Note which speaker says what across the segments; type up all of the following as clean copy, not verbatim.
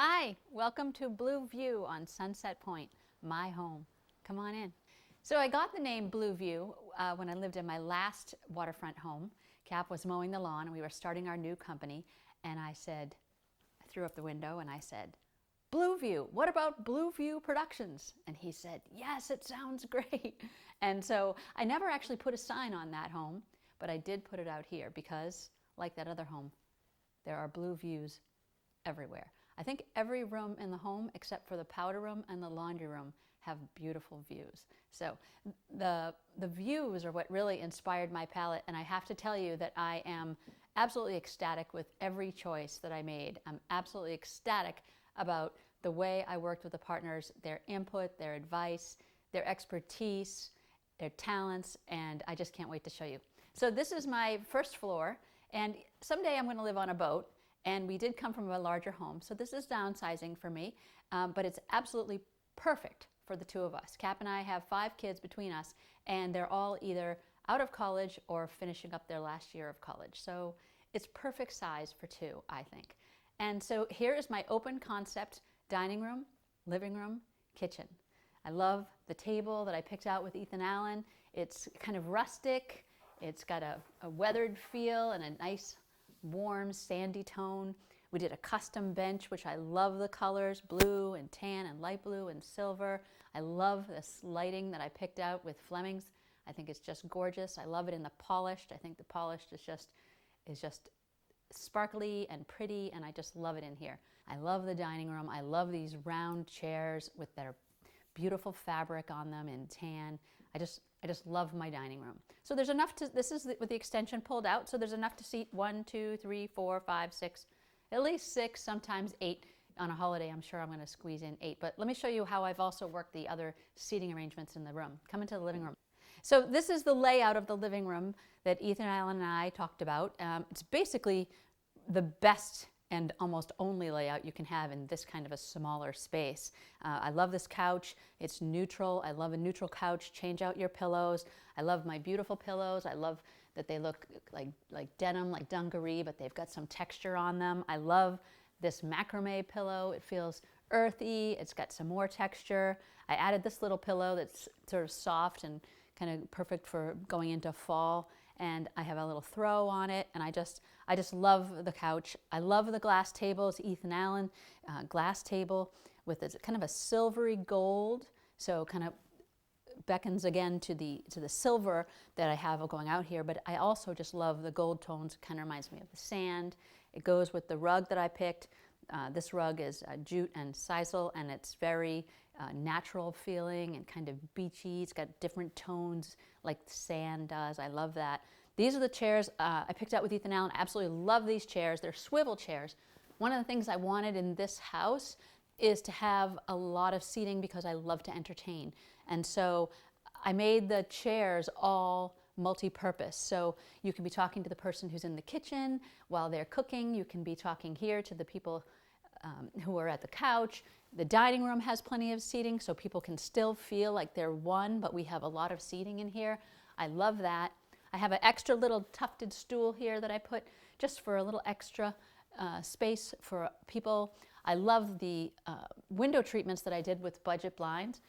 Speaker 1: Hi, welcome to Blue View on Sunset Point, my home. Come on in. So I got the name Blue View when I lived in my last waterfront home. Cap was mowing the lawn and we were starting our new company, and I threw up the window and I said, Blue View, what about Blue View Productions? And he said, yes, it sounds great. And so I never actually put a sign on that home, but I did put it out here because, like that other home, there are blue views everywhere. I think every room in the home except for the powder room and the laundry room have beautiful views. So the views are what really inspired my palette, and I have to tell you that I am absolutely ecstatic with every choice that I made. I'm absolutely ecstatic about the way I worked with the partners, their input, their advice, their expertise, their talents, and I just can't wait to show you. So this is my first floor, and someday I'm going to live on a boat. And we did come from a larger home, so this is downsizing for me, but it's absolutely perfect for the two of us. Cap and I have 5 kids between us, and they're all either out of college or finishing up their last year of college. So it's perfect size for 2, I think. And so here is my open concept dining room, living room, kitchen. I love the table that I picked out with Ethan Allen. It's kind of rustic. It's got a weathered feel and a nice warm sandy tone. We did a custom bench, which I love the colors, blue and tan and light blue and silver. I love this lighting that I picked out with Fleming's. I think it's just gorgeous. I love it in the polished. I think the polished is just sparkly and pretty, and I just love it in here. I love the dining room. I love these round chairs with their beautiful fabric on them in tan. I just love my dining room. So there's enough to, this is with the extension pulled out, so there's enough to seat 1, 2, 3, 4, 5, 6, at least 6, sometimes 8. On a holiday, I'm sure I'm going to squeeze in 8. But let me show you how I've also worked the other seating arrangements in the room. Come into the living room. So this is the layout of the living room that Ethan Allen and I talked about. It's basically the best and almost only layout you can have in this kind of a smaller space. I love this couch. It's neutral. I love a neutral couch. Change out your pillows. I love my beautiful pillows. I love that they look like denim, like dungaree, but they've got some texture on them. I love this macrame pillow. It feels earthy. It's got some more texture. I added this little pillow that's sort of soft and kind of perfect for going into fall. And I have a little throw on it, and I just love the couch. I love the glass table. It's Ethan Allen glass table with this kind of a silvery gold, so kind of beckons again to the silver that I have going out here. But I also just love the gold tones. It kind of reminds me of the sand. It goes with the rug that I picked. This rug is jute and sisal, and it's very natural feeling and kind of beachy. It's got different tones like sand does. I love that. These are the chairs I picked out with Ethan Allen. I absolutely love these chairs. They're swivel chairs. One of the things I wanted in this house is to have a lot of seating because I love to entertain. And so I made the chairs all multi-purpose. So you can be talking to the person who's in the kitchen while they're cooking. You can be talking here to the people who are at the couch. The dining room has plenty of seating so people can still feel like they're one, but we have a lot of seating in here. I love that. I have an extra little tufted stool here that I put just for a little extra space for people. I love the window treatments that I did with budget blinds.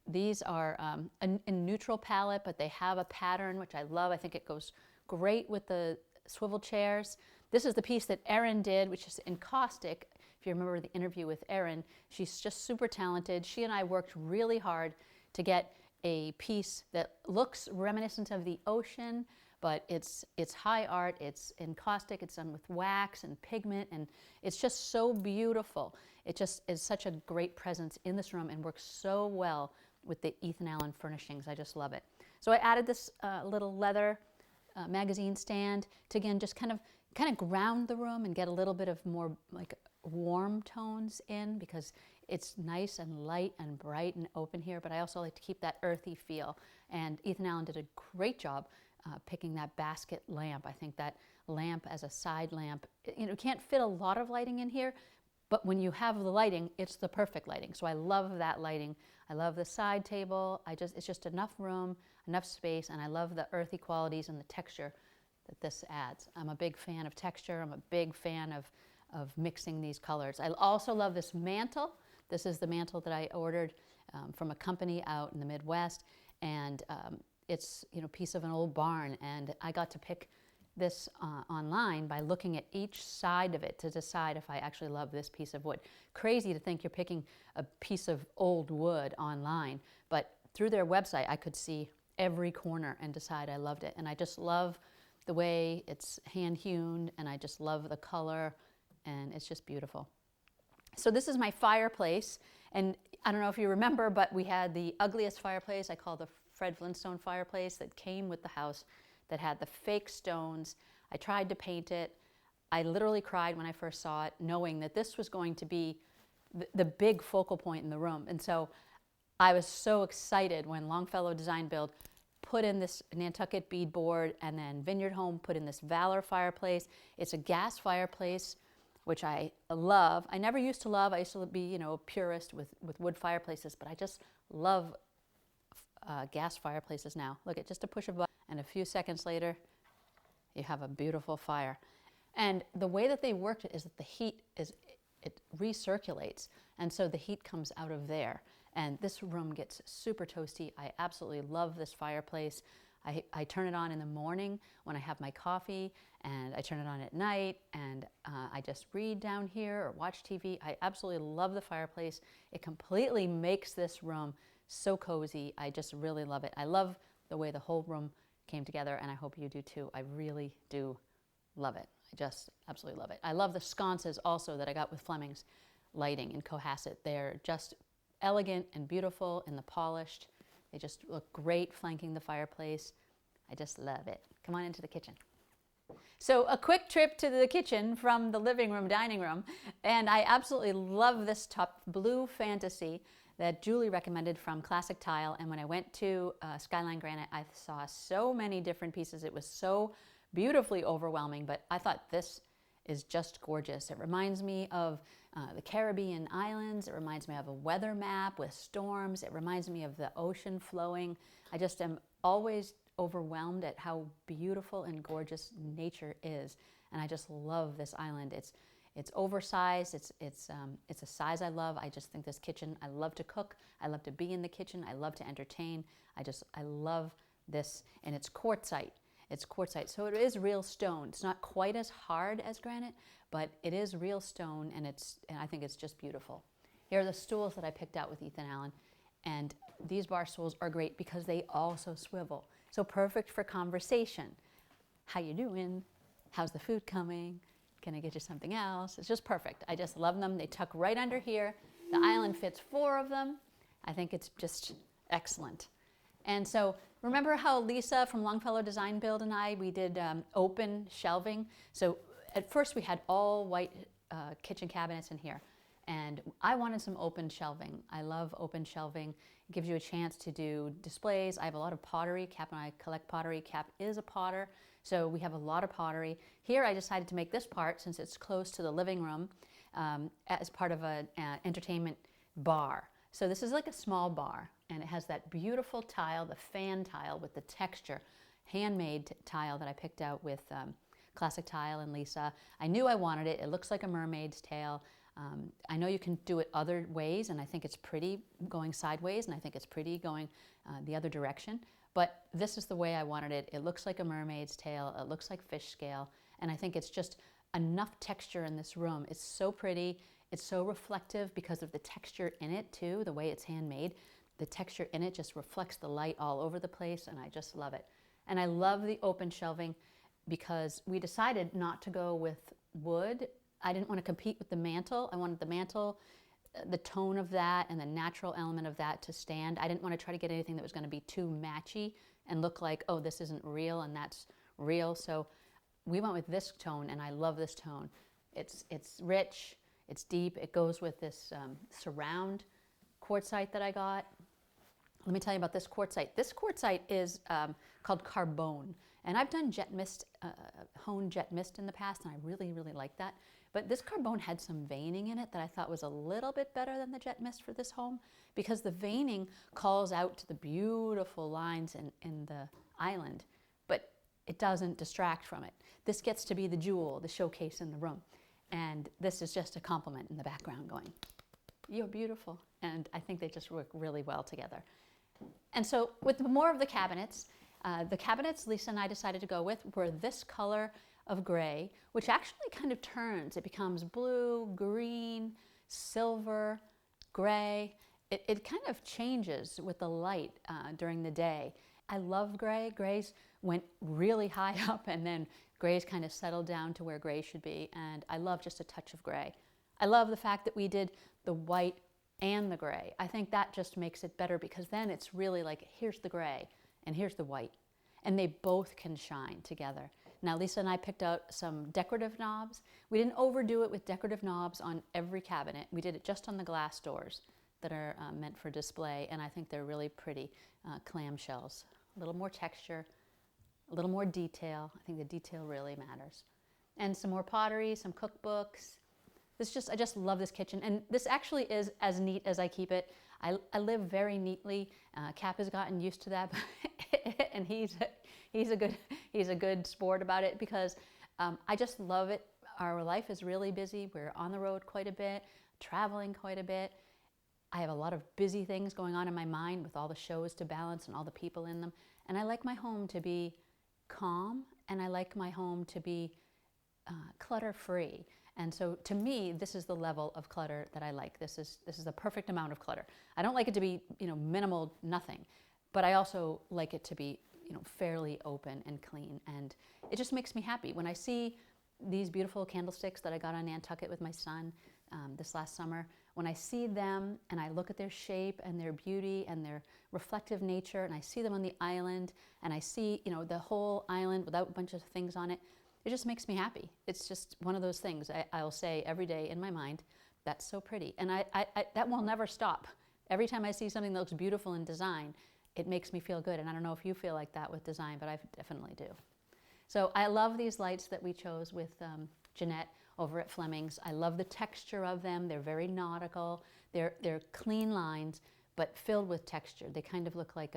Speaker 1: These are a neutral palette, but they have a pattern, which I love. I think it goes great with the swivel chairs. This is the piece that Erin did, which is encaustic. If you remember the interview with Erin, she's just super talented. She and I worked really hard to get a piece that looks reminiscent of the ocean, but it's high art, it's encaustic, it's done with wax and pigment, and it's just so beautiful. It just is such a great presence in this room and works so well with the Ethan Allen furnishings. I just love it. So I added this little leather magazine stand to, again, just kind of ground the room and get a little bit of more like warm tones in, because it's nice and light and bright and open here, but I also like to keep that earthy feel. And Ethan Allen did a great job picking that basket lamp. I think that lamp as a side lamp, you can't fit a lot of lighting in here, but when you have the lighting, it's the perfect lighting. So I love that lighting. I love the side table. It's just enough room, enough space, and I love the earthy qualities and the texture that this adds. I'm a big fan of texture. I'm a big fan of of mixing these colors. I also love this mantle. This is the mantle that I ordered from a company out in the Midwest, and it's a piece of an old barn, and I got to pick this online by looking at each side of it to decide if I actually love this piece of wood. Crazy to think you're picking a piece of old wood online, but through their website I could see every corner and decide I loved it. And I just love the way it's hand hewn, and I just love the color, and it's just beautiful. So this is my fireplace, and I don't know if you remember, but we had the ugliest fireplace I call the Fred Flintstone fireplace that came with the house, that had the fake stones. I tried to paint it. I literally cried when I first saw it, knowing that this was going to be the big focal point in the room. And so I was so excited when Longfellow Design Build put in this Nantucket beadboard, and then Vineyard Home put in this Valor fireplace. It's a gas fireplace, which I love. I never used to love. I used to be, a purist with wood fireplaces, but I just love gas fireplaces now. Look, at just a push of a button, and a few seconds later, you have a beautiful fire. And the way that they worked it is that the heat it recirculates, and so the heat comes out of there. And this room gets super toasty. I absolutely love this fireplace. I turn it on in the morning when I have my coffee, and I turn it on at night, and I just read down here or watch TV. I absolutely love the fireplace. It completely makes this room so cozy. I just really love it. I love the way the whole room came together, and I hope you do too. I really do love it. I just absolutely love it. I love the sconces also that I got with Fleming's Lighting in Cohasset. They're just elegant and beautiful, and the polished. They just look great flanking the fireplace. I just love it. Come on into the kitchen. So a quick trip to the kitchen from the living room, dining room, and I absolutely love this top blue fantasy that Julie recommended from Classic Tile. And when I went to Skyline Granite, I saw so many different pieces. It was so beautifully overwhelming, but I thought this is just gorgeous. It reminds me of the Caribbean islands. It reminds me of a weather map with storms. It reminds me of the ocean flowing. I just am always overwhelmed at how beautiful and gorgeous nature is, and I just love this island. It's oversized. It's a size I love. I just think this kitchen. I love to cook. I love to be in the kitchen. I love to entertain. I love this, and it's quartzite. It's quartzite, so it is real stone. It's not quite as hard as granite, but it is real stone, and I think it's just beautiful. Here are the stools that I picked out with Ethan Allen, and these bar stools are great because they also swivel. So perfect for conversation. How you doing? How's the food coming? Can I get you something else? It's just perfect. I just love them. They tuck right under here. The island fits 4 of them. I think it's just excellent. And so remember how Lisa from Longfellow Design Build and we did open shelving? So at first we had all white kitchen cabinets in here, and I wanted some open shelving. I love open shelving. It gives you a chance to do displays. I have a lot of pottery. Cap and I collect pottery. Cap is a potter, so we have a lot of pottery. Here I decided to make this part, since it's close to the living room, as part of an entertainment bar. So this is like a small bar, and it has that beautiful tile, the fan tile with the texture, handmade tile that I picked out with Classic Tile and Lisa. I knew I wanted it. It looks like a mermaid's tail. I know you can do it other ways, and I think it's pretty going sideways, and I think it's pretty going the other direction. But this is the way I wanted it. It looks like a mermaid's tail. It looks like fish scale, and I think it's just enough texture in this room. It's so pretty. It's so reflective because of the texture in it too, the way it's handmade. The texture in it just reflects the light all over the place, and I just love it. And I love the open shelving because we decided not to go with wood. I didn't want to compete with the mantle. I wanted the mantle, the tone of that and the natural element of that to stand. I didn't want to try to get anything that was going to be too matchy and look like, oh, this isn't real and that's real. So we went with this tone, and I love this tone. It's rich, it's deep. It goes with this surround quartzite that I got. Let me tell you about this quartzite. This quartzite is called Carbone, and I've done jet mist, honed jet mist in the past, and I really, really like that. But this Carbone had some veining in it that I thought was a little bit better than the jet mist for this home, because the veining calls out to the beautiful lines in the island, but it doesn't distract from it. This gets to be the jewel, the showcase in the room. And this is just a compliment in the background going, "You're beautiful." And I think they just work really well together. And so with more of the cabinets Lisa and I decided to go with were this color of gray, which actually kind of turns. It becomes blue, green, silver, gray. It kind of changes with the light during the day. I love gray. Grays went really high up, and then grays kind of settled down to where gray should be, and I love just a touch of gray. I love the fact that we did the white and the gray. I think that just makes it better, because then it's really like, here's the gray and here's the white, and they both can shine together. Now Lisa and I picked out some decorative knobs. We didn't overdo it with decorative knobs on every cabinet. We did it just on the glass doors that are meant for display, and I think they're really pretty clamshells. A little more texture, a little more detail. I think the detail really matters. And some more pottery, some cookbooks. I just love this kitchen, and this actually is as neat as I keep it. I live very neatly. Cap has gotten used to that, and he's a good sport about it, because I just love it. Our life is really busy. We're on the road quite a bit, traveling quite a bit. I have a lot of busy things going on in my mind with all the shows to balance and all the people in them, and I like my home to be calm, and I like my home to be clutter-free. And so to me, this is the level of clutter that I like. This is the perfect amount of clutter. I don't like it to be, minimal, nothing, but I also like it to be, fairly open and clean. And it just makes me happy. When I see these beautiful candlesticks that I got on Nantucket with my son this last summer, when I see them and I look at their shape and their beauty and their reflective nature, and I see them on the island, and I see, the whole island without a bunch of things on it, it just makes me happy. It's just one of those things I'll say every day in my mind, that's so pretty. And that will never stop. Every time I see something that looks beautiful in design, it makes me feel good. And I don't know if you feel like that with design, but I definitely do. So I love these lights that we chose with Jeanette over at Fleming's. I love the texture of them. They're very nautical. They're clean lines, but filled with texture. They kind of look like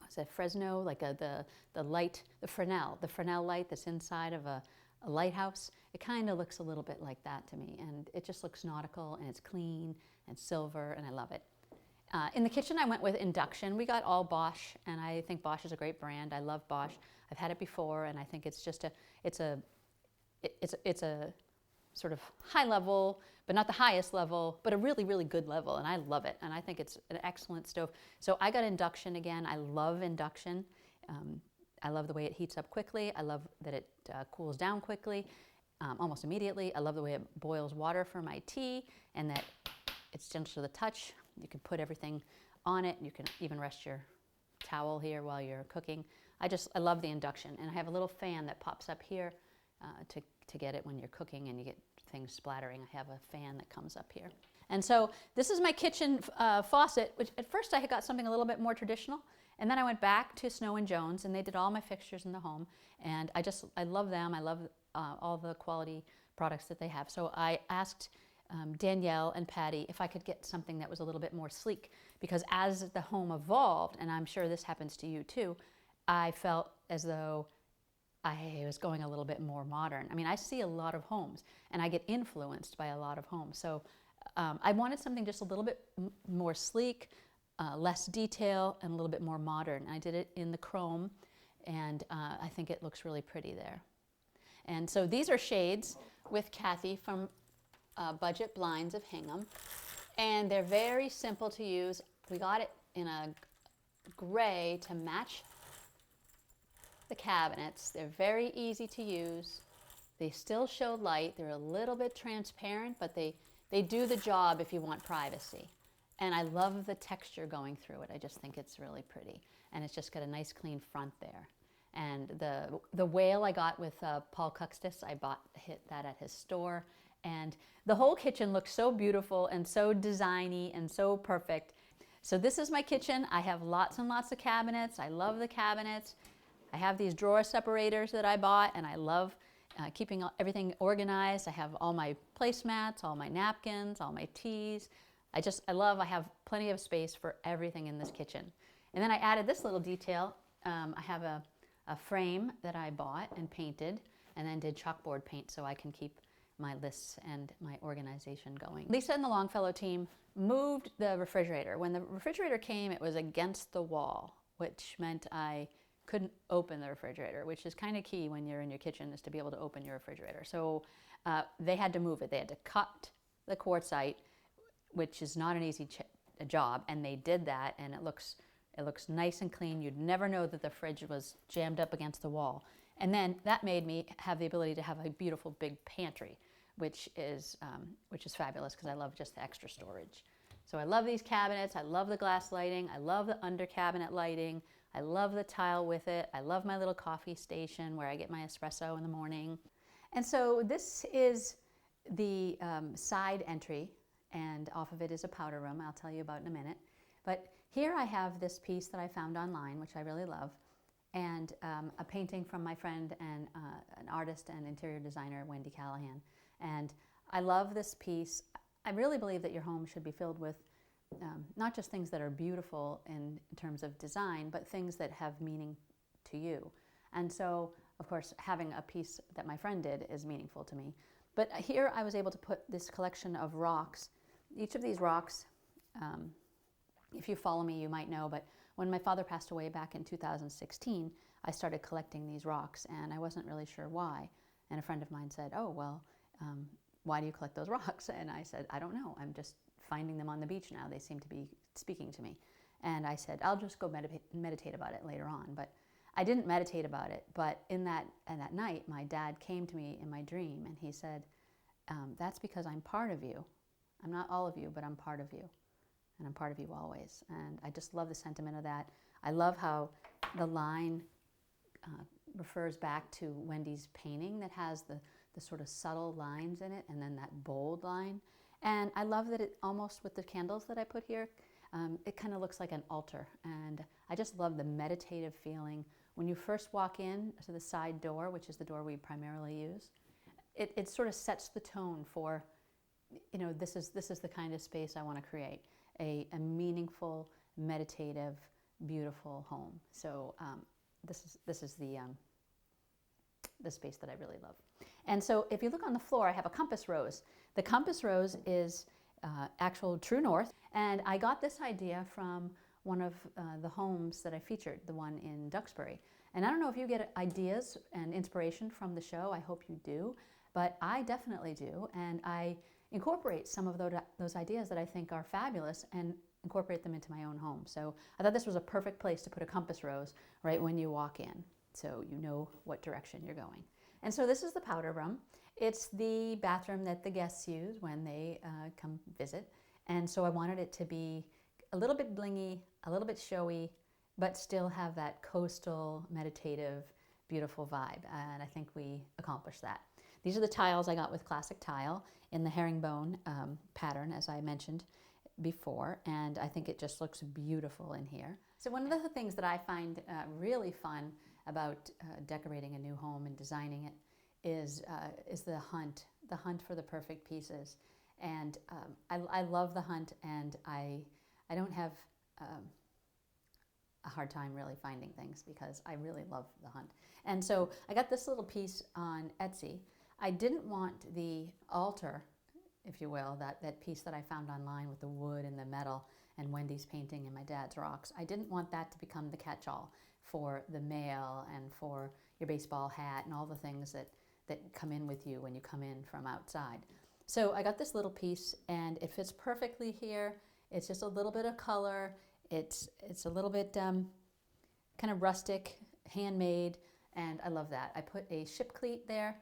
Speaker 1: is that Fresno, like the light, the Fresnel light that's inside of a lighthouse. It kind of looks a little bit like that to me, and it just looks nautical, and it's clean and silver, and I love it. In the kitchen, I went with induction. We got all Bosch, and I think Bosch is a great brand. I love Bosch. I've had it before, and I think it's just it's a sort of high level, but not the highest level, but a really, really good level, and I love it, and I think it's an excellent stove. So I got induction again. I love induction. I love the way it heats up quickly. I love that it cools down quickly, almost immediately. I love the way it boils water for my tea, and that it's gentle to the touch. You can put everything on it. You can even rest your towel here while you're cooking. I love the induction, and I have a little fan that pops up here to get it when you're cooking and you get things splattering. I have a fan that comes up here. And so this is my kitchen faucet, which at first I had got something a little bit more traditional, and then I went back to Snow & Jones, and they did all my fixtures in the home, and I love them. I love all the quality products that they have. So I asked Danielle and Patty if I could get something that was a little bit more sleek, because as the home evolved, and I'm sure this happens to you too, I felt as though I was going a little bit more modern. I mean, I see a lot of homes, and I get influenced by a lot of homes. So I wanted something just a little bit more sleek, less detail, and a little bit more modern. And I did it in the chrome, and I think it looks really pretty there. And so these are shades with Kathy from Budget Blinds of Hingham, and they're very simple to use. We got it in a gray to match the cabinets. They're very easy to use. They still show light. They're a little bit transparent, but they do the job if you want privacy. And I love the texture going through it. I just think it's really pretty. And it's just got a nice clean front there. And the whale I got with Paul Cuxtis, hit that at his store. And the whole kitchen looks so beautiful and so designy and so perfect. So this is my kitchen. I have lots and lots of cabinets. I love the cabinets. I have these drawer separators that I bought, and I love keeping everything organized. I have all my placemats, all my napkins, all my teas. I have plenty of space for everything in this kitchen. And then I added this little detail. I have a frame that I bought and painted, and then did chalkboard paint so I can keep my lists and my organization going. Lisa and the Longfellow team moved the refrigerator. When the refrigerator came, it was against the wall, which meant I couldn't open the refrigerator, which is kind of key when you're in your kitchen, is to be able to open your refrigerator. So they had to move it. They had to cut the quartzite, which is not an easy job, and they did that, and it looks nice and clean. You'd never know that the fridge was jammed up against the wall. And then that made me have the ability to have a beautiful big pantry, which is fabulous because I love just the extra storage. So I love these cabinets. I love the glass lighting. I love the under cabinet lighting. I love the tile with it. I love my little coffee station where I get my espresso in the morning. And so this is the side entry, and off of it is a powder room I'll tell you about in a minute. But here I have this piece that I found online, which I really love, and a painting from my friend and an artist and interior designer, Wendy Callahan. And I love this piece. I really believe that your home should be filled with not just things that are beautiful in terms of design, but things that have meaning to you. And so, of course, having a piece that my friend did is meaningful to me. But here I was able to put this collection of rocks. Each of these rocks, if you follow me, you might know, but when my father passed away back in 2016, I started collecting these rocks, and I wasn't really sure why. And a friend of mine said, "Oh, well, why do you collect those rocks?" And I said, "I don't know. I'm just finding them on the beach now. They seem to be speaking to me." And I said, "I'll just go meditate about it later on." But I didn't meditate about it. But in that night, my dad came to me in my dream, and he said, "That's because I'm part of you. I'm not all of you, but I'm part of you. And I'm part of you always." And I just love the sentiment of that. I love how the line refers back to Wendy's painting that has the sort of subtle lines in it, and then that bold line. And I love that it almost, with the candles that I put here, it kind of looks like an altar. And I just love the meditative feeling. When you first walk in to the side door, which is the door we primarily use, it sort of sets the tone for, this is the kind of space I want to create. A meaningful, meditative, beautiful home. So this is the space that I really love. And so if you look on the floor, I have a compass rose. The compass rose is actual true north, and I got this idea from one of the homes that I featured, the one in Duxbury. And I don't know if you get ideas and inspiration from the show. I hope you do, but I definitely do, and I incorporate some of those ideas that I think are fabulous and incorporate them into my own home. So I thought this was a perfect place to put a compass rose right when you walk in, so you know what direction you're going. And so this is the powder room. It's the bathroom that the guests use when they come visit. And so I wanted it to be a little bit blingy, a little bit showy, but still have that coastal, meditative, beautiful vibe. And I think we accomplished that. These are the tiles I got with Classic Tile in the herringbone pattern, as I mentioned before, and I think it just looks beautiful in here. So one of the things that I find really fun about decorating a new home and designing it is the hunt for the perfect pieces. And I love the hunt, and I don't have a hard time really finding things because I really love the hunt. And so I got this little piece on Etsy. I didn't want the altar, if you will, that piece that I found online with the wood and the metal and Wendy's painting and my dad's rocks. I didn't want that to become the catch-all for the mail and for your baseball hat and all the things that come in with you when you come in from outside. So I got this little piece, and it fits perfectly here. It's just a little bit of color. It's a little bit kind of rustic, handmade, and I love that. I put a ship cleat there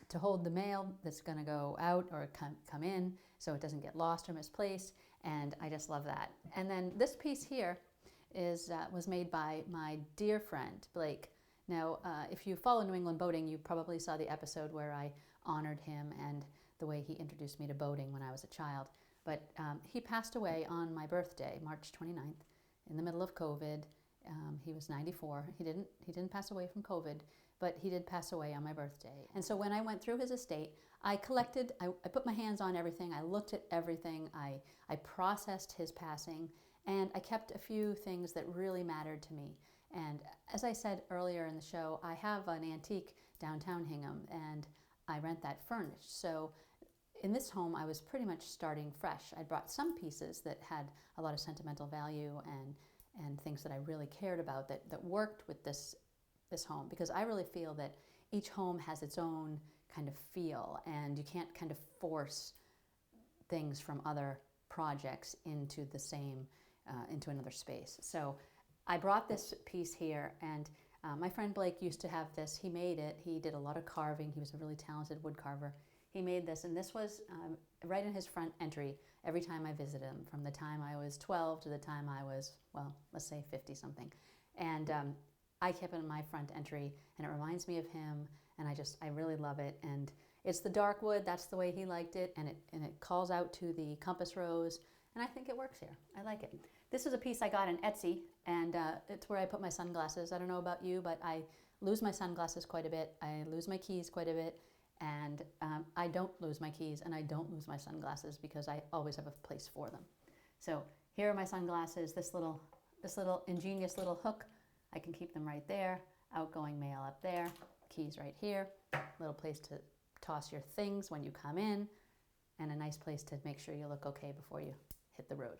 Speaker 1: to hold the mail that's going to go out or come in, so it doesn't get lost or misplaced, and I just love that. And then this piece here was made by my dear friend Blake. Now, if you follow New England boating, you probably saw the episode where I honored him and the way he introduced me to boating when I was a child. But he passed away on my birthday, March 29th, in the middle of COVID. He was 94. He didn't pass away from COVID, but he did pass away on my birthday. And so when I went through his estate, I collected, I put my hands on everything, I looked at everything, I processed his passing, and I kept a few things that really mattered to me. And as I said earlier in the show, I have an antique downtown Hingham, and I rent that furnished. So in this home, I was pretty much starting fresh. I brought some pieces that had a lot of sentimental value and things that I really cared about that worked with this home, because I really feel that each home has its own kind of feel, and you can't kind of force things from other projects into the same, into another space. So I brought this piece here, and my friend Blake used to have this. He made it. He did a lot of carving. He was a really talented wood carver. He made this, and this was right in his front entry every time I visited him, from the time I was 12 to the time I was, well, let's say 50 something. And I kept it in my front entry, and it reminds me of him, and I really love it. And it's the dark wood, that's the way he liked it, and it calls out to the compass rose, and I think it works here. I like it. This is a piece I got in Etsy, and it's where I put my sunglasses. I don't know about you, but I lose my sunglasses quite a bit. I lose my keys quite a bit, and I don't lose my keys, and I don't lose my sunglasses because I always have a place for them. So here are my sunglasses. This little ingenious little hook, I can keep them right there. Outgoing mail up there. Keys right here. Little place to toss your things when you come in, and a nice place to make sure you look okay before you hit the road.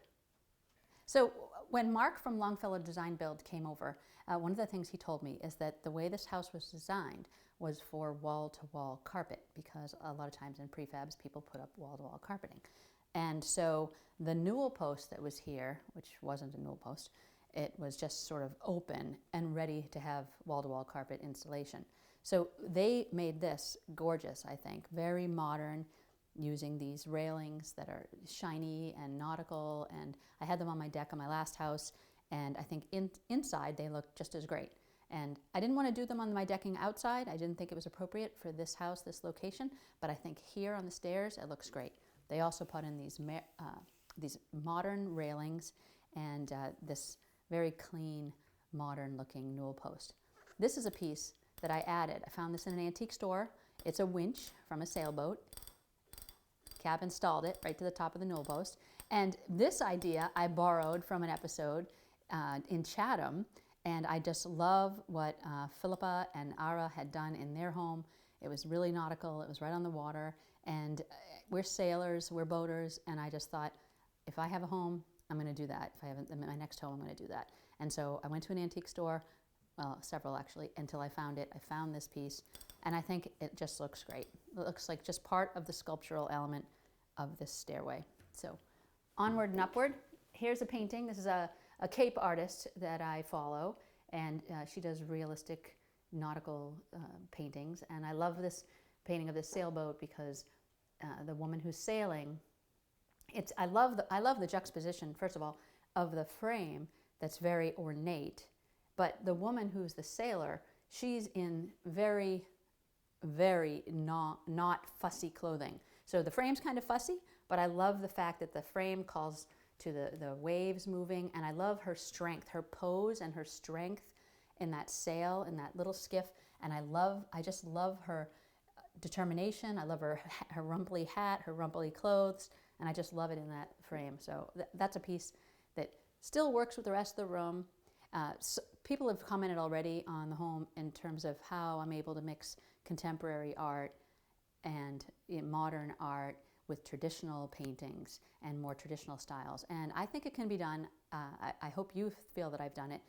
Speaker 1: So when Mark from Longfellow Design Build came over, one of the things he told me is that the way this house was designed was for wall-to-wall carpet, because a lot of times in prefabs people put up wall-to-wall carpeting. And so the newel post that was here, which wasn't a newel post, it was just sort of open and ready to have wall-to-wall carpet installation. So they made this gorgeous, I think, very modern, using these railings that are shiny and nautical, and I had them on my deck on my last house, and I think inside they look just as great. And I didn't want to do them on my decking outside. I didn't think it was appropriate for this house, this location, but I think here on the stairs it looks great. They also put in these modern railings and this very clean, modern looking newel post. This is a piece that I added. I found this in an antique store. It's a winch from a sailboat. Cab installed it right to the top of the newel post. And this idea I borrowed from an episode in Chatham, and I just love what Philippa and Ara had done in their home. It was really nautical. It was right on the water, and we're sailors, we're boaters, and I just thought, if I have a home, I'm going to do that. If I have my next home, I'm going to do that. And so I went to an antique store, well, several actually, until I found it. I found this piece, and I think it just looks great. It looks like just part of the sculptural element of this stairway. So onward and upward. Here's a painting. This is a Cape artist that I follow, and she does realistic nautical paintings. And I love this painting of this sailboat because the woman who's sailing, I love the juxtaposition, first of all, of the frame that's very ornate, but the woman who's the sailor, she's in very, very not fussy clothing. So the frame's kind of fussy, but I love the fact that the frame calls to the waves moving, and I love her strength, her pose and her strength in that sail, in that little skiff, and I just love her determination. I love her rumply hat, her rumply clothes, and I just love it in that frame. So that's a piece that still works with the rest of the room. So people have commented already on the home in terms of how I'm able to mix contemporary art and modern art with traditional paintings and more traditional styles. And I think it can be done. I hope you feel that I've done it.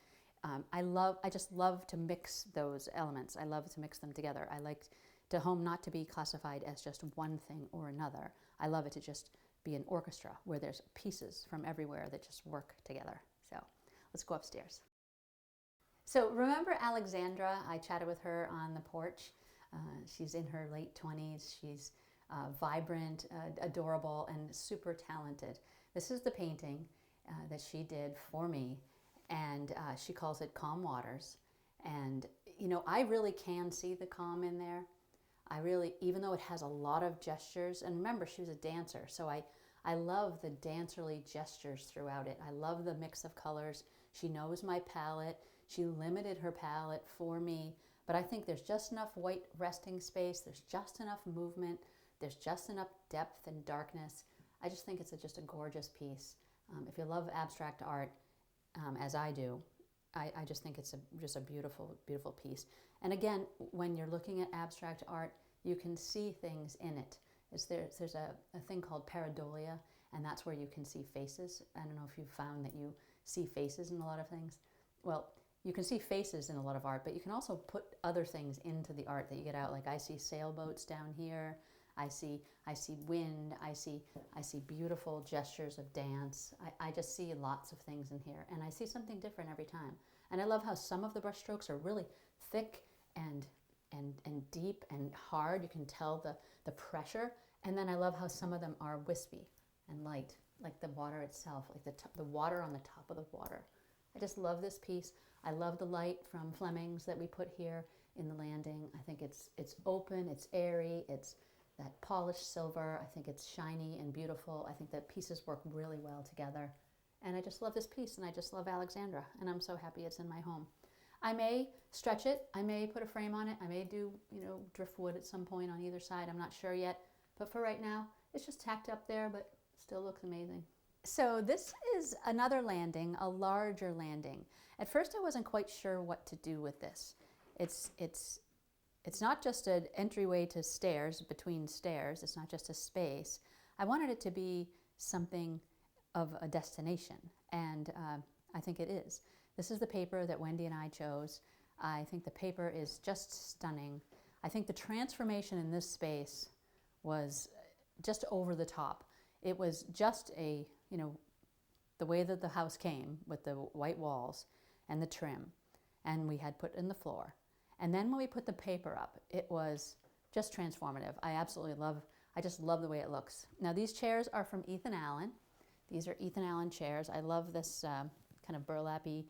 Speaker 1: I just love to mix those elements. I love to mix them together. I like the home not to be classified as just one thing or another. I love it to just be an orchestra where there's pieces from everywhere that just work together. So let's go upstairs. So remember Alexandra? I chatted with her on the porch. She's in her late 20s. She's vibrant, adorable, and super talented. This is the painting that she did for me, and she calls it Calm Waters. And you know, I really can see the calm in there. I really, even though it has a lot of gestures, and remember, she was a dancer, so I love the dancerly gestures throughout it. I love the mix of colors. She knows my palette. She limited her palette for me, but I think there's just enough white resting space. There's just enough movement. There's just enough depth and darkness. I just think it's just a gorgeous piece. If you love abstract art, as I do, I just think it's just a beautiful, beautiful piece. And again, when you're looking at abstract art, you can see things in it. There's a thing called pareidolia, and that's where you can see faces. I don't know if you've found that you see faces in a lot of things. Well, you can see faces in a lot of art, but you can also put other things into the art that you get out. Like I see sailboats down here. I see wind. I see beautiful gestures of dance. I just see lots of things in here, and I see something different every time. And I love how some of the brush strokes are really thick and deep and hard. You can tell the pressure. And then I love how some of them are wispy and light, like the water itself, like the water on the top of the water. I just love this piece. I love the light from Fleming's that we put here in the landing. I think it's open, it's airy, it's that polished silver. I think it's shiny and beautiful. I think that pieces work really well together. And I just love this piece, and I just love Alexandra, and I'm so happy it's in my home. I may stretch it. I may put a frame on it. I may do, driftwood at some point on either side. I'm not sure yet. But for right now, it's just tacked up there, but still looks amazing. So this is another landing, a larger landing. At first, I wasn't quite sure what to do with this. It's not just an entryway to stairs, between stairs. It's not just a space. I wanted it to be something of a destination, and I think it is. This is the paper that Wendy and I chose. I think the paper is just stunning. I think the transformation in this space was just over the top. It was just the way that the house came with the white walls and the trim, and we had put in the floor. And then when we put the paper up, it was just transformative. I just love the way it looks. Now these chairs are from Ethan Allen. These are Ethan Allen chairs. I love this kind of burlappy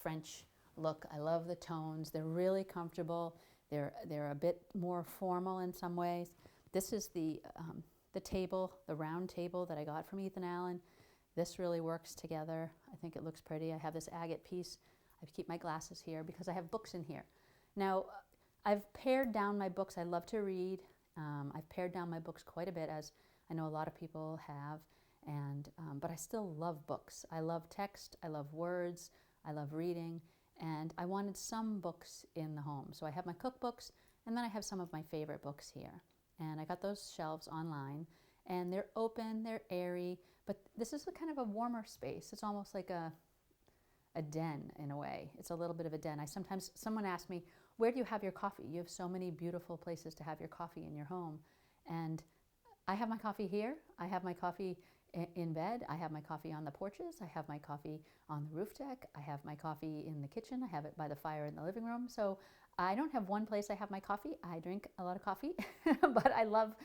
Speaker 1: French look. I love the tones. They're really comfortable. They're a bit more formal in some ways. This is the table, the round table that I got from Ethan Allen. This really works together. I think it looks pretty. I have this agate piece. I keep my glasses here because I have books in here. Now, I've pared down my books. I love to read. I've pared down my books quite a bit, as I know a lot of people have. But I still love books. I love text, I love words, I love reading, and I wanted some books in the home. So I have my cookbooks, and then I have some of my favorite books here. And I got those shelves online, and they're open, they're airy, but this is a kind of a warmer space. It's almost like a den in a way. It's a little bit of a den. Someone asked me, where do you have your coffee? You have so many beautiful places to have your coffee in your home. And I have my coffee here. I have my coffee in bed. I have my coffee on the porches. I have my coffee on the roof deck. I have my coffee in the kitchen. I have it by the fire in the living room. So I don't have one place I have my coffee. I drink a lot of coffee, but I love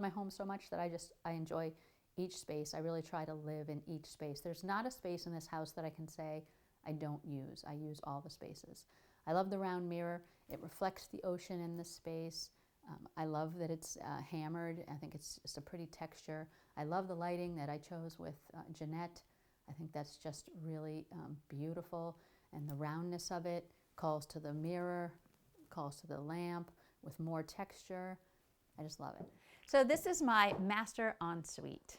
Speaker 1: my home so much that I enjoy each space. I really try to live in each space. There's not a space in this house that I can say I don't use. I use all the spaces. I love the round mirror. It reflects the ocean in this space. I love that it's hammered. I think it's just a pretty texture. I love the lighting that I chose with Jeanette. I think that's just really beautiful. And the roundness of it calls to the mirror, calls to the lamp with more texture. I just love it. So this is my master ensuite,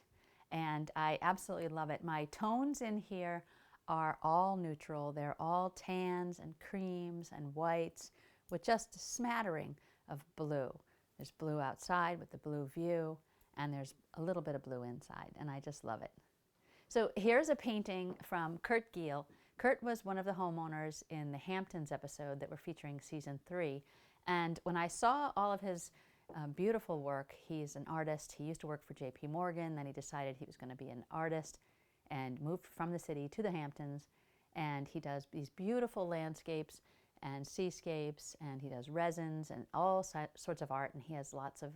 Speaker 1: and I absolutely love it. My tones in here are all neutral. They're all tans and creams and whites with just a smattering of blue. There's blue outside with the blue view, and there's a little bit of blue inside, and I just love it. So here's a painting from Kurt Giel. Kurt was one of the homeowners in the Hamptons episode that we're featuring season 3, and when I saw all of his beautiful work, he's an artist. He used to work for J.P. Morgan, then he decided he was going to be an artist and moved from the city to the Hamptons, and he does these beautiful landscapes and seascapes, and he does resins and all sorts of art, and he has lots of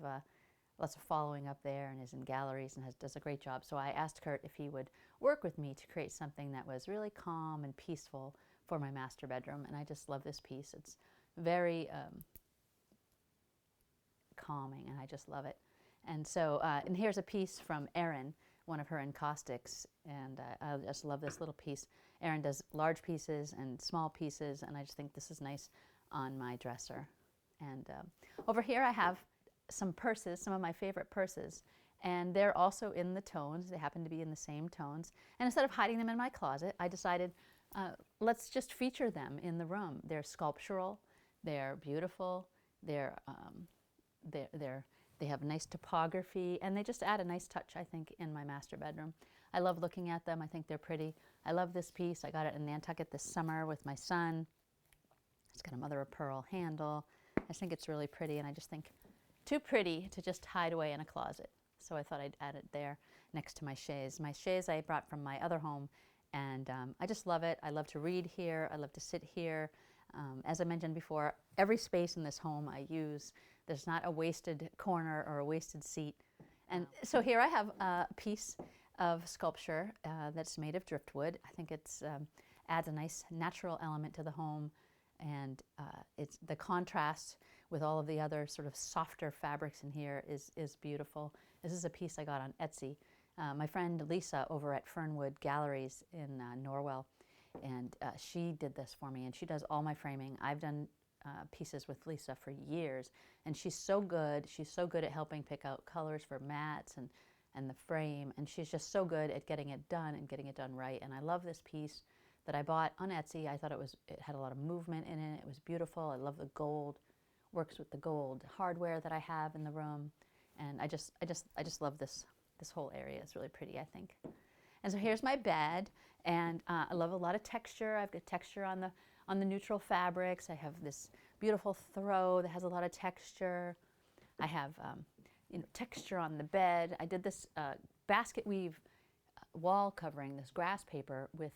Speaker 1: following up there and is in galleries and does a great job. So I asked Kurt if he would work with me to create something that was really calm and peaceful for my master bedroom, and I just love this piece. It's very calming, and I just love it. And so, and here's a piece from Erin, one of her encaustics, and I just love this little piece. Erin does large pieces and small pieces, and I just think this is nice on my dresser. And over here I have some purses, some of my favorite purses, and they're also in the tones. They happen to be in the same tones. And instead of hiding them in my closet, I decided let's just feature them in the room. They're sculptural, they're beautiful, they're they have nice topography, and they just add a nice touch, I think, in my master bedroom. I love looking at them. I think they're pretty. I love this piece. I got it in Nantucket this summer with my son. It's got a mother of pearl handle. I just think it's really pretty, and I just think too pretty to just hide away in a closet. So I thought I'd add it there next to my chaise. My chaise I brought from my other home, and I just love it. I love to read here. I love to sit here. As I mentioned before, every space in this home I use. There's not a wasted corner or a wasted seat. And so here I have a piece of sculpture that's made of driftwood. I think it's adds a nice natural element to the home, and it's the contrast with all of the other sort of softer fabrics in here is beautiful. This is a piece I got on Etsy. My friend Lisa over at Fernwood Galleries in Norwell, and she did this for me, and she does all my framing. I've done pieces with Lisa for years, and she's so good. She's so good at helping pick out colors for mats and the frame, and she's just so good at getting it done and getting it done right. And I love this piece that I bought on Etsy. I thought it had a lot of movement in it. It was beautiful. I love the gold. Works with the gold hardware that I have in the room, and I just love this whole area. It's really pretty, I think. And so here's my bed, and I love a lot of texture. I've got texture on the neutral fabrics. I have this beautiful throw that has a lot of texture. I have texture on the bed. I did this basket weave wall covering, this grass paper, with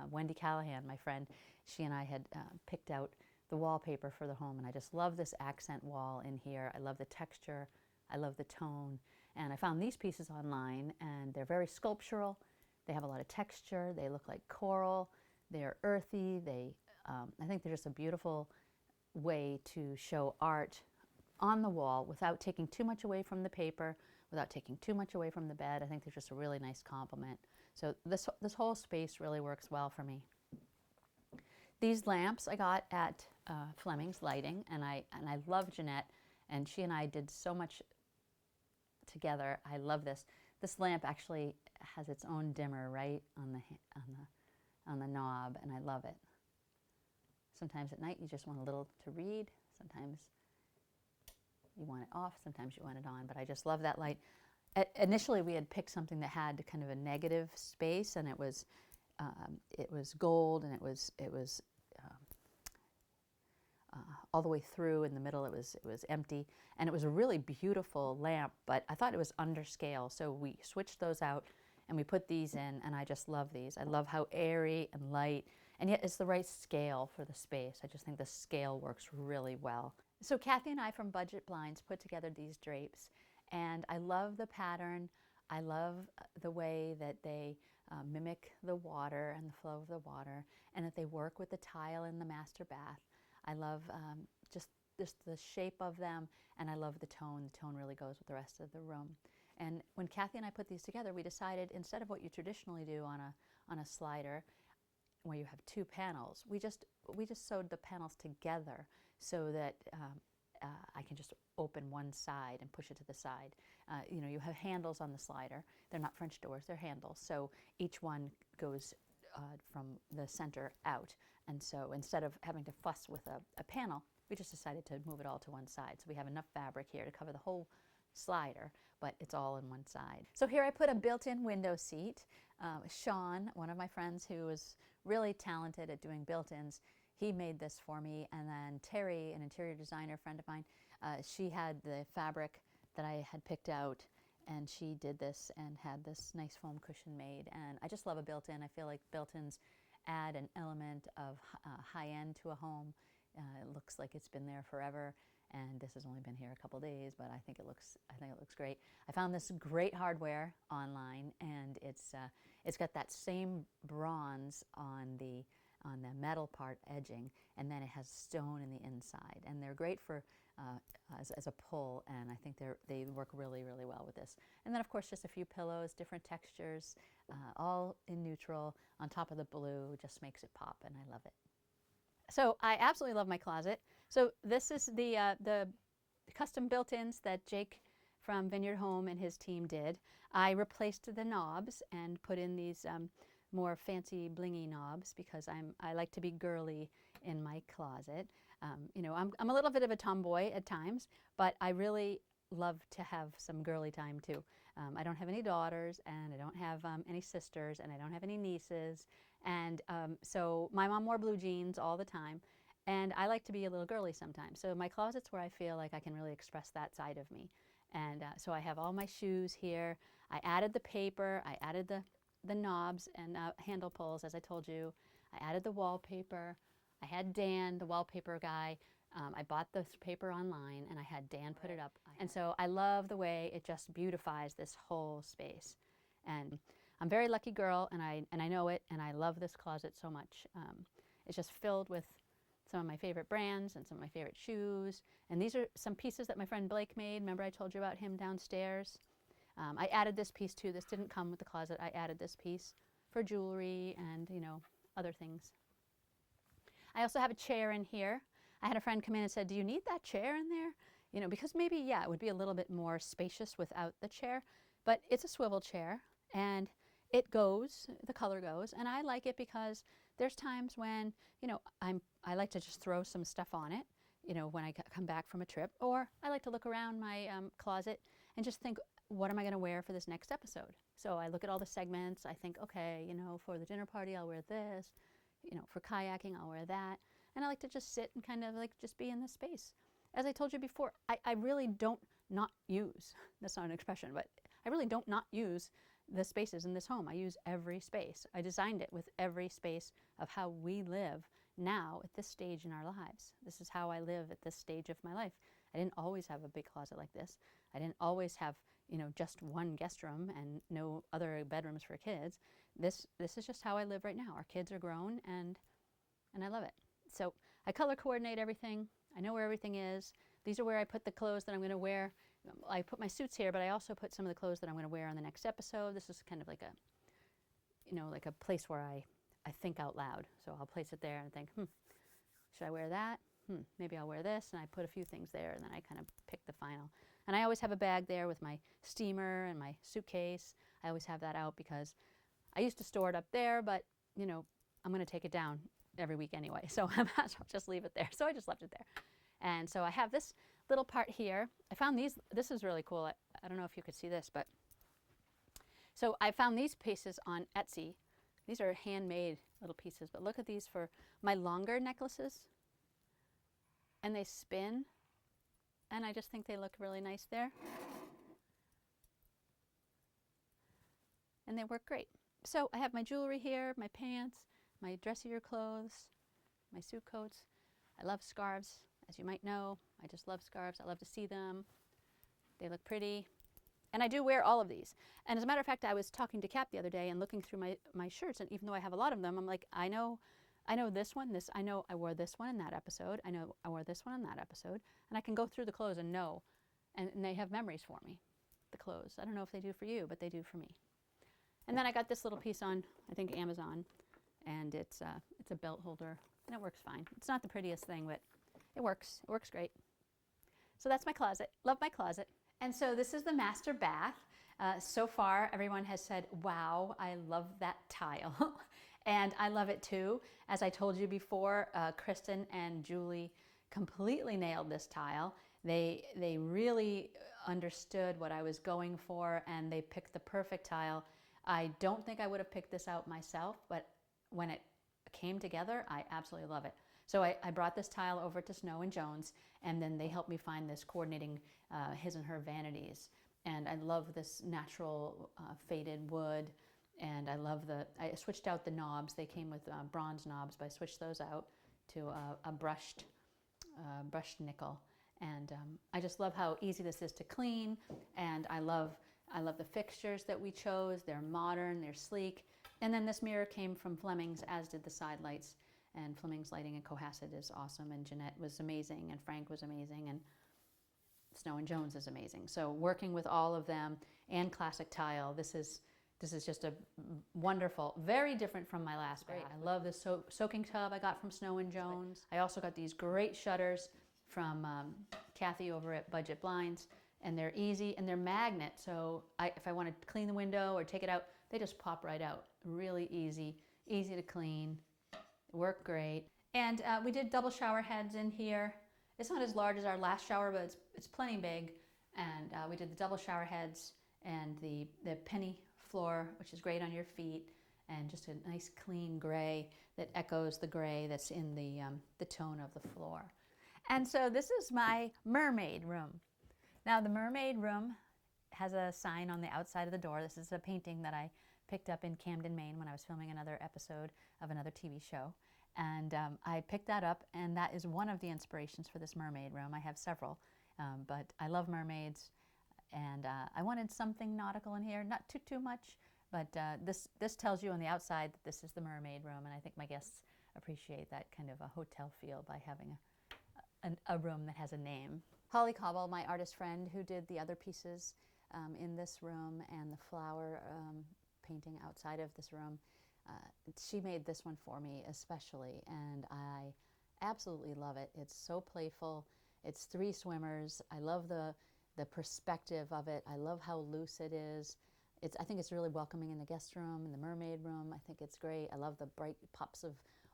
Speaker 1: Wendy Callahan, my friend. She and I had picked out the wallpaper for the home, and I just love this accent wall in here. I love the texture. I love the tone. And I found these pieces online, and they're very sculptural. They have a lot of texture. They look like coral. They're earthy. I think they're just a beautiful way to show art on the wall without taking too much away from the paper, without taking too much away from the bed. I think they're just a really nice complement. So this whole space really works well for me. These lamps I got at Fleming's Lighting, and I love Jeanette, and she and I did so much together. I love this. This lamp actually has its own dimmer right on the knob, and I love it. Sometimes at night you just want a little to read. Sometimes you want it off. Sometimes you want it on. But I just love that light. Initially, we had picked something that had kind of a negative space, and it was gold, and it was all the way through. In the middle, it was empty, and it was a really beautiful lamp. But I thought it was under scale, so we switched those out, and we put these in. And I just love these. I love how airy and light, and yet it's the right scale for the space. I just think the scale works really well. So Kathy and I from Budget Blinds put together these drapes, and I love the pattern. I love the way that they mimic the water and the flow of the water, and that they work with the tile in the master bath. I love just the shape of them, and I love the tone. The tone really goes with the rest of the room. And when Kathy and I put these together, we decided, instead of what you traditionally do on a slider, where you have two panels, we just sewed the panels together so that I can just open one side and push it to the side. You have handles on the slider. They're not French doors, they're handles. So each one goes from the center out. And so instead of having to fuss with a panel, we just decided to move it all to one side. So we have enough fabric here to cover the whole slider, but it's all in one side. So here I put a built-in window seat. Sean, one of my friends who is really talented at doing built-ins, he made this for me. And then Terry, an interior designer friend of mine, she had the fabric that I had picked out, and she did this and had this nice foam cushion made. And I just love a built-in. I feel like built-ins add an element of high-end to a home. It looks like it's been there forever, and this has only been here a couple days, but I think it looks great. I found this great hardware online, and it's got that same bronze on the metal part edging, and then it has stone in the inside, and they're great for as a pull, and I think they work really, really well with this. And then of course just a few pillows, different textures, all in neutral on top of the blue, just makes it pop, and I love it. So I absolutely love my closet. So this is the custom built-ins that Jake from Vineyard Home and his team did. I replaced the knobs and put in these more fancy blingy knobs because I like to be girly in my closet. You know, I'm a little bit of a tomboy at times, but I really love to have some girly time too. I don't have any daughters, and I don't have any sisters, and I don't have any nieces, and so my mom wore blue jeans all the time, and I like to be a little girly sometimes. So my closet's where I feel like I can really express that side of me. And so I have all my shoes here. I added the paper, I added the knobs and handle pulls, as I told you. I added the wallpaper. I had Dan, the wallpaper guy. I bought the paper online, and I had Dan put it up. And so I love the way it just beautifies this whole space. And I'm a very lucky girl, and I know it, and I love this closet so much. It's just filled with some of my favorite brands and some of my favorite shoes. And these are some pieces that my friend Blake made. Remember I told you about him downstairs? I added this piece too. This didn't come with the closet. I added this piece for jewelry and, you know, other things. I also have a chair in here. I had a friend come in and said, do you need that chair in there? You know, because maybe, yeah, it would be a little bit more spacious without the chair. But it's a swivel chair, and it goes, the color goes, and I like it because there's times when, you know, I like to just throw some stuff on it, you know, when I come back from a trip, or I like to look around my closet and just think, what am I going to wear for this next episode? So I look at all the segments. I think, okay, you know, for the dinner party, I'll wear this. You know, for kayaking, I'll wear that. And I like to just sit and kind of like just be in this space. As I told you before, I really don't not use, that's not an expression, but I really don't not use the spaces in this home. I use every space. I designed it with every space of how we live now at this stage in our lives. This is how I live at this stage of my life. I didn't always have a big closet like this. I didn't always have, you know, just one guest room and no other bedrooms for kids. This is just how I live right now. Our kids are grown, and I love it. So I color coordinate everything. I know where everything is. These are where I put the clothes that I'm going to wear. I put my suits here, but I also put some of the clothes that I'm going to wear on the next episode. This is kind of like a, you know, like a place where I think out loud. So I'll place it there and think, should I wear that? Maybe I'll wear this. And I put a few things there, and then I kind of pick the final. And I always have a bag there with my steamer and my suitcase. I always have that out because I used to store it up there, but, you know, I'm going to take it down every week anyway, so I might as well just leave it there. So I just left it there. And so I have this little part here. I found these, this is really cool. I don't know if you could see this, but so I found these pieces on Etsy. These are handmade little pieces, but look at these for my longer necklaces. And they spin, and I just think they look really nice there. And they work great. So I have my jewelry here, my pants, my dressier clothes, my suit coats. I love scarves, as you might know. I just love scarves. I love to see them. They look pretty. And I do wear all of these. And as a matter of fact, I was talking to Cap the other day and looking through my shirts, and even though I have a lot of them, I'm like, I know this one, I know I wore this one in that episode. I know I wore this one in that episode. And I can go through the clothes and know. And they have memories for me, the clothes. I don't know if they do for you, but they do for me. And then I got this little piece on, I think, Amazon. And it's a belt holder, and it works fine. It's not the prettiest thing, but it works. It works great. So that's my closet. Love my closet. And so this is the master bath. So far, everyone has said, wow, I love that tile. And I love it too. As I told you before, Kristen and Julie completely nailed this tile. They really understood what I was going for, and they picked the perfect tile. I don't think I would have picked this out myself, but when it came together, I absolutely love it. So I brought this tile over to Snow and Jones, and then they helped me find this coordinating his and her vanities. And I love this natural faded wood, and I switched out the knobs. They came with bronze knobs, but I switched those out to a brushed nickel. And I just love how easy this is to clean, and I love the fixtures that we chose. They're modern, they're sleek. And then this mirror came from Fleming's, as did the side lights. And Fleming's lighting in Cohasset is awesome, and Jeanette was amazing, and Frank was amazing, and Snow and Jones is amazing. So working with all of them and classic tile, this is just a wonderful, very different from my last bath. I love this soaking tub I got from Snow and Jones. I also got these great shutters from Kathy over at Budget Blinds, and they're easy and they're magnet. So if I want to clean the window or take it out, they just pop right out. Really easy to clean, work great. And we did double shower heads in here. It's not as large as our last shower, but it's plenty big. And we did the double shower heads and the penny floor, which is great on your feet, and just a nice clean gray that echoes the gray that's in the tone of the floor. And so this is my mermaid room. Now the mermaid room has a sign on the outside of the door. This is a painting that I picked up in Camden, Maine when I was filming another episode of another TV show. And I picked that up, and that is one of the inspirations for this mermaid room. I have several, but I love mermaids, and I wanted something nautical in here, not too much, but this tells you on the outside that this is the mermaid room, and I think my guests appreciate that kind of a hotel feel by having a room that has a name. Holly Cobble, my artist friend who did the other pieces in this room and the flower painting outside of this room, she made this one for me especially, and I absolutely love it. It's so playful. It's 3 swimmers. I love the perspective of it. I love how loose it is. I think it's really welcoming in the guest room, in the mermaid room. I think it's great. I love the bright pops of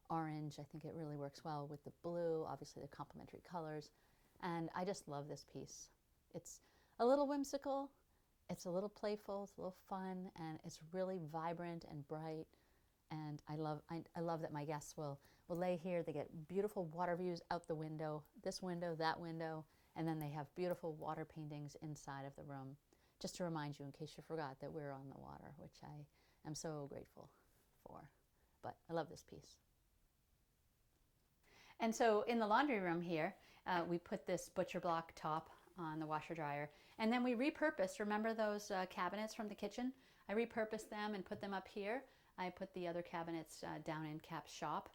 Speaker 1: orange. I think it really works well with the blue. Obviously, they're complementary colors. And I just love this piece. It's a little whimsical. It's a little playful. It's a little fun. And it's really vibrant and bright. And I love that my guests will lay here. They get beautiful water views out the window, this window, that window, and then they have beautiful water paintings inside of the room. Just to remind you, in case you forgot, that we're on the water, which I am so grateful for. But I love this piece. And so in the laundry room here, we put this butcher block top on the washer dryer, and then we repurposed, remember those cabinets from the kitchen? I repurposed them and put them up here. I put the other cabinets down in Cap's shop,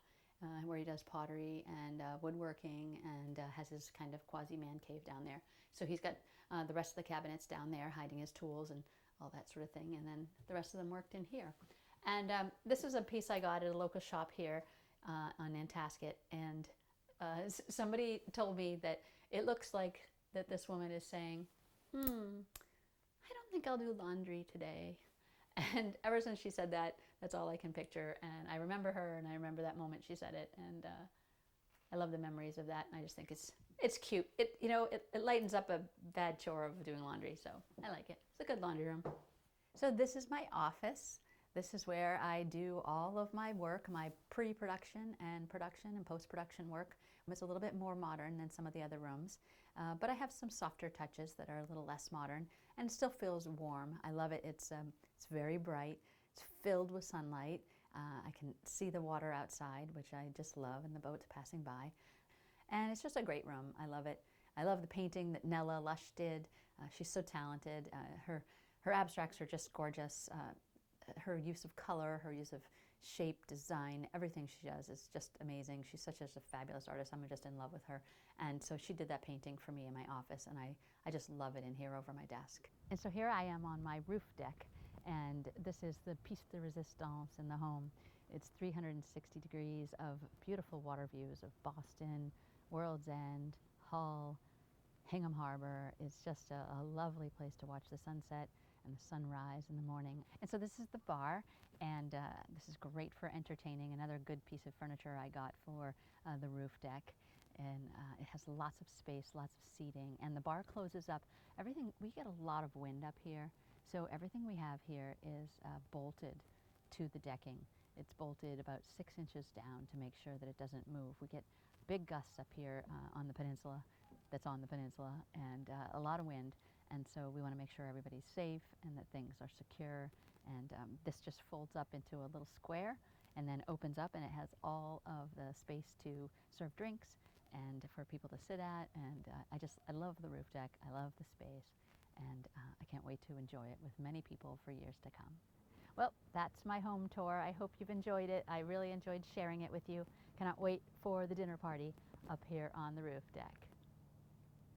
Speaker 1: where he does pottery and woodworking, and has his kind of quasi-man cave down there. So he's got the rest of the cabinets down there, hiding his tools and all that sort of thing, and then the rest of them worked in here. And this is a piece I got at a local shop here on Nantasket, and somebody told me that it looks like that this woman is saying, I don't think I'll do laundry today. And ever since she said that, that's all I can picture. And I remember her, and I remember that moment she said it, and I love the memories of that. And I just think it's cute. It lightens up a bad chore of doing laundry, so I like it. It's a good laundry room. So this is my office. This is where I do all of my work, my pre-production and production and post-production work. It's a little bit more modern than some of the other rooms, but I have some softer touches that are a little less modern, and it still feels warm. I love it. It's very bright. It's filled with sunlight. I can see the water outside, which I just love, and the boats passing by. And it's just a great room. I love it. I love the painting that Nella Lush did. She's so talented. Her abstracts are just gorgeous. Her use of color, her use of shape, design, everything she does is just amazing. She's such a fabulous artist. I'm just in love with her. And so she did that painting for me in my office, and I just love it in here over my desk. And so here I am on my roof deck, and this is the piece de resistance in the home. It's 360 degrees of beautiful water views of Boston, World's End, Hull, Hingham Harbor. It's just a lovely place to watch the sunset and the sunrise in the morning. And so this is the bar, and this is great for entertaining. Another good piece of furniture I got for the roof deck. And it has lots of space, lots of seating, and the bar closes up. Everything, we get a lot of wind up here, so everything we have here is bolted to the decking. It's bolted about 6 inches down to make sure that it doesn't move. We get big gusts up here on the peninsula, and a lot of wind. And so we want to make sure everybody's safe and that things are secure. And this just folds up into a little square and then opens up, and it has all of the space to serve drinks and for people to sit at. And I love the roof deck. I love the space. And I can't wait to enjoy it with many people for years to come. Well, that's my home tour. I hope you've enjoyed it. I really enjoyed sharing it with you. Cannot wait for the dinner party up here on the roof deck.